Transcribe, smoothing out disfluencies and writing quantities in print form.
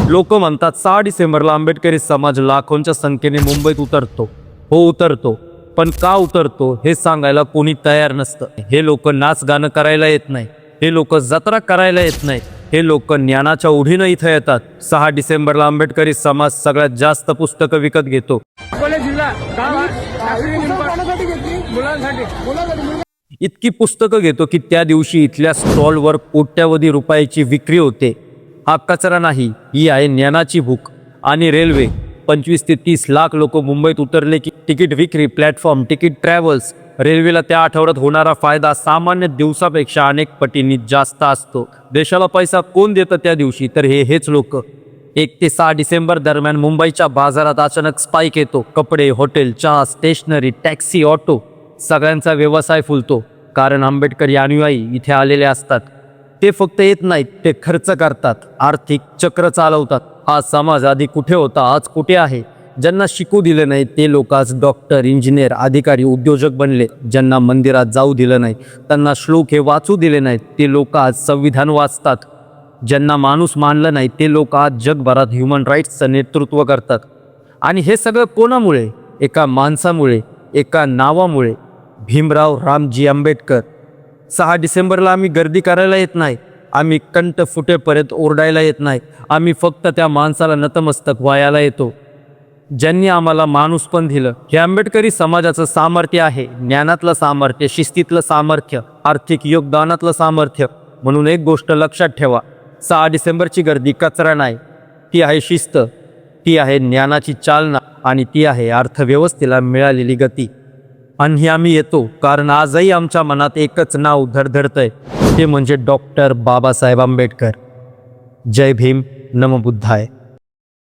लोक म्हणतात 6 डिसेंबरला आंबेडकरी समाज लाखोंच्या संख्येने मुंबईत उतरतो. हो, उतरतो. पण का उतरतो हे सांगायला कोणी तयार नसतं. हे लोक नाच गाणं करायला येत नाही, हे लोक जत्रा करायला येत नाही, हे लोक ज्ञानाच्या ओढीनं इथं येतात. 6 डिसेंबरला आंबेडकरी समाज सगळ्यात जास्त पुस्तकं विकत घेतो. इतकी पुस्तकं घेतो की त्या दिवशी इथल्या स्टॉलवर कोट्यावधी रुपयाची विक्री होते. हा कचरा नाही, ही आहे ज्ञानाची भूक. आणि रेल्वे 25 ते 30 लाख लोक मुंबईत उतरले की तिकीट विक्री, प्लॅटफॉर्म तिकीट, ट्रॅव्हल्स. रेल्वेला त्या आठवड्यात होणारा फायदा सामान्य दिवसापेक्षा अनेक पटींनी जास्त असतो. देशाला पैसा कोण देतं त्या दिवशी? तर हेच लोक. 1 ते 6 डिसेंबर दरम्यान मुंबईच्या बाजारात अचानक स्पाइक येतो. कपडे, हॉटेल, चहा, स्टेशनरी, टॅक्सी, ऑटो सगळ्यांचा व्यवसाय फुलतो. कारण आंबेडकरी अनुयायी इथे आलेले असतात. ते फक्त येत नाहीत, ते खर्च करतात, आर्थिक चक्र चालवतात. हा समाज आधी कुठे होता, आज कुठे आहे? ज्यांना शिकू दिले नाही ते लोक आज डॉक्टर, इंजिनियर, अधिकारी, उद्योजक बनले. ज्यांना मंदिरात जाऊ दिलं नाही, त्यांना श्लोक हे वाचू दिले नाहीत, ते लोक आज संविधान वाचतात. ज्यांना माणूस मानलं नाही ते लोक आज जगभरात ह्युमन राईट्सचं नेतृत्व करतात. आणि हे सगळं कोणामुळे? एका माणसामुळे, एका नावामुळे, भीमराव रामजी आंबेडकर. 6 डिसेंबरला आम्ही गर्दी करायला येत नाही, आम्ही कंठ फुटेपर्यंत ओरडायला येत नाही, आम्ही फक्त त्या माणसाला नतमस्तक व्हायला येतो ज्यांनी आम्हाला माणूस पण दिलं. हे आंबेडकरी समाजाचं सामर्थ्य आहे. ज्ञानातलं सामर्थ्य, शिस्तीतलं सामर्थ्य, आर्थिक योगदानातलं सामर्थ्य. म्हणून एक गोष्ट लक्षात ठेवा, 6 डिसेंबरची गर्दी कचरा नाही, ती आहे शिस्त, ती आहे ज्ञानाची चालना आणि ती आहे अर्थव्यवस्थेला मिळालेली गती. आणि आम्ही येतो कारण आजही आमच्या मनात एकच नाव धडधडतंय, ते म्हणजे डॉक्टर बाबासाहेब आंबेडकर. जय भीम, नमो बुद्धाय.